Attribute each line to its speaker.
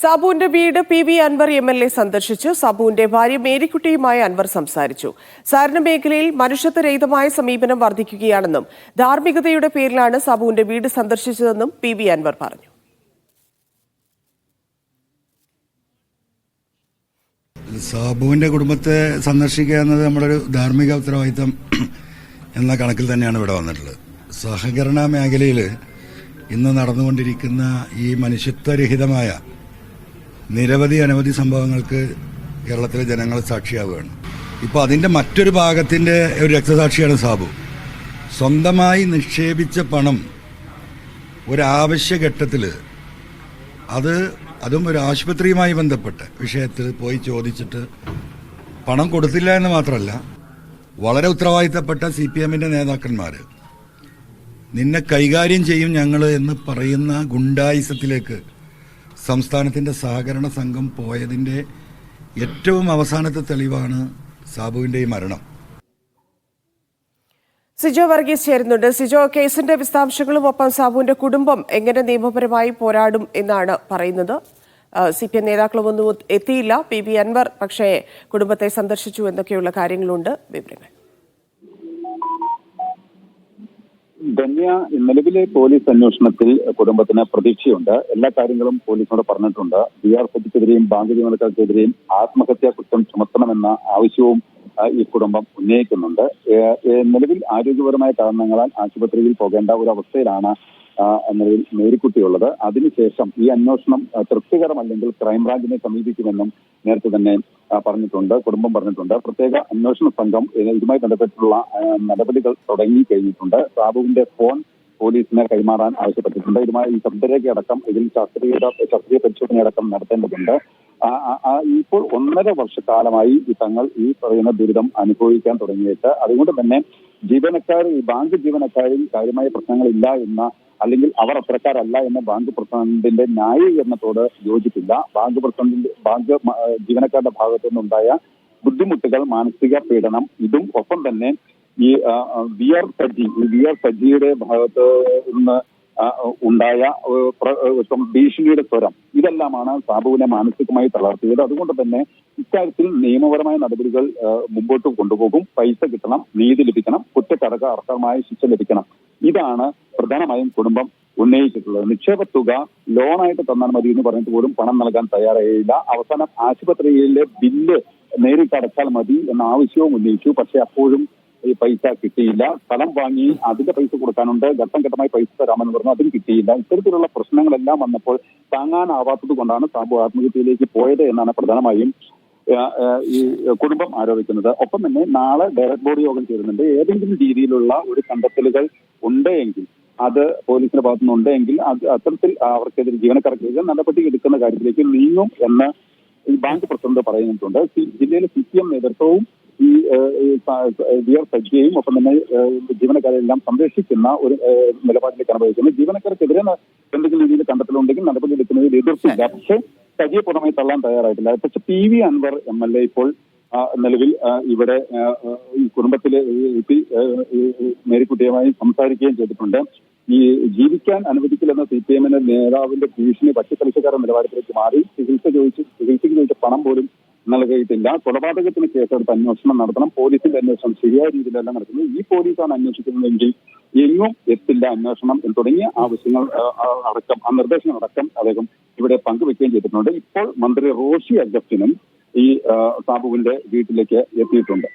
Speaker 1: സാബുവിന്റെ വീട് PV Anwar MLA സന്ദർശിച്ചു. സാബുവിന്റെ ഭാര്യ മേരിക്കുട്ടിയുമായി അൻവർ സംസാരിച്ചു. സഹകരണ മേഖലയിൽ മനുഷ്യത്വരഹിതമായ സമീപനം വർദ്ധിക്കുകയാണെന്നും ധാർമ്മികതയുടെ പേരിലാണ് സാബുവിന്റെ വീട് സന്ദർശിച്ചതെന്നും PV അൻവർ പറഞ്ഞു.
Speaker 2: സാബുവിന്റെ കുടുംബത്തെ സന്ദർശിക്കുക എന്നത് നമ്മുടെ ഒരു ധാർമ്മിക ഉത്തരവാദിത്തം എന്ന കണക്കിൽ തന്നെയാണ് ഇവിടെ വന്നിട്ടുള്ളത്. സഹകരണ മേഖലയിൽ ഇന്ന് നടന്നുകൊണ്ടിരിക്കുന്ന ഈ മനുഷ്യത്വരഹിതമായ അനവധി സംഭവങ്ങൾക്ക് കേരളത്തിലെ ജനങ്ങൾ സാക്ഷിയാവുകയാണ്. ഇപ്പോൾ അതിൻ്റെ മറ്റൊരു ഭാഗത്തിൻ്റെ ഒരു രക്തസാക്ഷിയാണ് സാബു. സ്വന്തമായി നിക്ഷേപിച്ച പണം ഒരാവശ്യഘട്ടത്തിൽ അതും ഒരു ആശുപത്രിയുമായി ബന്ധപ്പെട്ട വിഷയത്തിൽ പോയി ചോദിച്ചിട്ട് പണം കൊടുത്തില്ല എന്ന് മാത്രമല്ല, വളരെ ഉത്തരവാദിത്തപ്പെട്ട CPM-ന്റെ നേതാക്കന്മാർ നിന്നെ കൈകാര്യം ചെയ്യും ഞങ്ങൾ എന്ന് പറയുന്ന ഗുണ്ടായിസത്തിലേക്ക് സംസ്ഥാനത്തിൻ്റെ സഹകരണ സംഘം പോയതിൻ്റെ ഏറ്റവും അവസാനത്തെ തെളിവാണ് സാബുവിൻ്റെ ഈ മരണം.
Speaker 1: സിജോ വർഗീസ് ചേരുന്നുണ്ട്. സിജോ, കേസിന്റെ വിശദാംശങ്ങളും ഒപ്പം സാബുവിന്റെ കുടുംബം എങ്ങനെ നിയമപരമായി പോരാടും എന്നാണ് പറയുന്നത്. CPM നേതാക്കളുമൊന്നും എത്തിയില്ല. PV അൻവർ പക്ഷേ കുടുംബത്തെ സന്ദർശിച്ചു എന്നൊക്കെയുള്ള കാര്യങ്ങളുണ്ട്. വിവരങ്ങൾ
Speaker 3: ധന്യ, നിലവിലെ പോലീസ് അന്വേഷണത്തിൽ കുടുംബത്തിന് പ്രതീക്ഷയുണ്ട്. എല്ലാ കാര്യങ്ങളും പോലീസിനോട് പറഞ്ഞിട്ടുണ്ട്. BR സജിക്കെതിരെയും ബാങ്ക് ജീവനക്കാർക്കെതിരെയും ആത്മഹത്യാ കുറ്റം ചുമത്തണമെന്ന ആവശ്യവും ഈ കുടുംബം ഉന്നയിക്കുന്നുണ്ട്. നിലവിൽ ആരോഗ്യപരമായ കാരണങ്ങളാൽ ആശുപത്രിയിൽ പോകേണ്ട ഒരു അവസ്ഥയിലാണ് നിലവിൽ മേരിക്കുട്ടിയുള്ളത്. അതിനുശേഷം ഈ അന്വേഷണം തൃപ്തികരമല്ലെങ്കിൽ ക്രൈംബ്രാഞ്ചിനെ സമീപിക്കുമെന്നും നേരത്തെ തന്നെ പറഞ്ഞിട്ടുണ്ട്, കുടുംബം പറഞ്ഞിട്ടുണ്ട്. പ്രത്യേക അന്വേഷണ സംഘം ഇതുമായി ബന്ധപ്പെട്ടുള്ള നടപടികൾ തുടങ്ങി കഴിഞ്ഞിട്ടുണ്ട്. സാബുവിന്റെ ഫോൺ പോലീസിനെ കൈമാറാൻ ആവശ്യപ്പെട്ടിട്ടുണ്ട്. ഇതുമായി ഈ ശബ്ദരേഖ അടക്കം ഇതിൽ ശാസ്ത്രീയ പരിശോധനയടക്കം നടത്തേണ്ടതുണ്ട്. ഇപ്പോൾ 1.5 വർഷക്കാലമായി തങ്ങൾ ഈ പറയുന്ന ദുരിതം അനുഭവിക്കാൻ തുടങ്ങിയിട്ട്, അതുകൊണ്ട് തന്നെ ബാങ്ക് ജീവനക്കാരിൽ കാര്യമായ പ്രശ്നങ്ങളില്ല എന്ന, അല്ലെങ്കിൽ അവർ അത്തരക്കാരല്ല എന്ന ബാങ്ക് പ്രസിഡന്റിന്റെ ന്യായീകരണത്തോട് യോജിപ്പില്ല. ബാങ്ക് ജീവനക്കാരുടെ ഭാഗത്തു നിന്നുണ്ടായ ബുദ്ധിമുട്ടുകൾ, മാനസിക പീഡനം, ഇതും ഒപ്പം തന്നെ ഈ VR സജിയുടെ ഭാഗത്ത് നിന്ന് ഉണ്ടായ ഭീഷണിയുടെ സ്വരം, ഇതെല്ലാമാണ് സാബുവിനെ മാനസികമായി തളർത്തിയത്. അതുകൊണ്ട് തന്നെ ഇക്കാര്യത്തിൽ നിയമപരമായ നടപടികൾ മുമ്പോട്ട് കൊണ്ടുപോകും. പൈസ കിട്ടണം, നീതി ലഭിക്കണം, കുറ്റക്കാർക്ക് അർഹമായ ശിക്ഷ ലഭിക്കണം. ഇതാണ് പ്രധാനമായും കുടുംബം ഉന്നയിച്ചിട്ടുള്ളത്. നിക്ഷേപ തുക ലോണായിട്ട് തന്നാൽ മതി എന്ന് പറഞ്ഞിട്ട് പോലും പണം നൽകാൻ തയ്യാറായില്ല. അവസാനം ആശുപത്രിയിലെ ബില്ല് നേരിട്ട് അടച്ചാൽ മതി എന്ന ആവശ്യവും ഉന്നയിച്ചു. പക്ഷെ അപ്പോഴും ഈ പൈസ കിട്ടിയില്ല. സ്ഥലം വാങ്ങി അതിന്റെ പൈസ കൊടുക്കാനുണ്ട്, ഘട്ടം ഘട്ടമായി പൈസ തരാമെന്ന് പറഞ്ഞു, അതും കിട്ടിയില്ല. ഇത്തരത്തിലുള്ള പ്രശ്നങ്ങളെല്ലാം വന്നപ്പോൾ താങ്ങാനാവാത്തത് കൊണ്ടാണ് സാബു ആത്മഹത്യയിലേക്ക് പോയത് എന്നാണ് പ്രധാനമായും ഈ കുടുംബം ആരോപിക്കുന്നത്. ഒപ്പം തന്നെ നാളെ ഡയറക്ട് ബോഡി യോഗം ചേരുന്നുണ്ട്. ഏതെങ്കിലും രീതിയിലുള്ള ഒരു കണ്ടെത്തലുകൾ ഉണ്ടെങ്കിൽ, അത് പോലീസിന്റെ ഭാഗത്തുനിന്നുണ്ടെങ്കിൽ അത്തരത്തിൽ അവർക്കെതിരെ ജീവനക്കാർക്കെതിരെ നടപടി എടുക്കുന്ന കാര്യത്തിലേക്ക് നീങ്ങും എന്ന് ഈ ബാങ്ക് പ്രസിഡന്റ് പറയുന്നുണ്ട്. ജില്ലയിലെ CPM നേതൃത്വവും ഈ VR സജിയെയും ഒപ്പം തന്നെ ജീവനക്കാരെല്ലാം സംരക്ഷിക്കുന്ന ഒരു നിലപാടിലേക്കാണ് വഹിക്കുന്നത്. ജീവനക്കാർക്കെതിരെ എന്തെങ്കിലും രീതിയിൽ കണ്ടെത്തലുണ്ടെങ്കിൽ നടപടി എടുക്കുന്നതിൽ എതിർപ്പില്ല. പക്ഷേ സജിയെ പൂർണ്ണമായി തള്ളാൻ തയ്യാറായിട്ടില്ല. പക്ഷെ PV അൻവർ MLA ഇപ്പോൾ നിലവിൽ ഇവിടെ ഈ കുടുംബത്തിലെ മേരിക്കുട്ടിയുമായി സംസാരിക്കുകയും ചെയ്തിട്ടുണ്ട്. ഈ ജീവിക്കാൻ അനുവദിക്കില്ലെന്ന CPM-ന്റെ നേതാവിന്റെ ഭീഷണി പച്ചക്കലിശക്കാരൻ നിലവാരത്തിലേക്ക് മാറി. ചികിത്സയ്ക്ക് ചോദിച്ച പണം പോലും നൽകിയിട്ടില്ല. കൊലപാതകത്തിന് കേസെടുത്ത് അന്വേഷണം നടത്തണം. പോലീസിന്റെ അന്വേഷണം ശരിയായ രീതിയിലല്ല നടക്കുന്നത്. ഈ പോലീസാണ് അന്വേഷിക്കുന്നതെങ്കിൽ എങ്ങും എത്തില്ല അന്വേഷണം എന്ന് തുടങ്ങിയ ആവശ്യങ്ങൾ അടക്കം, ആ നിർദ്ദേശങ്ങളടക്കം അദ്ദേഹം ഇവിടെ പങ്കുവെക്കുകയും ചെയ്തിട്ടുണ്ട്. ഇപ്പോൾ മന്ത്രി റോഷി അഗസ്റ്റിനും ഈ സാബുവിന്റെ വീട്ടിലേക്ക് എത്തിയിട്ടുണ്ട്.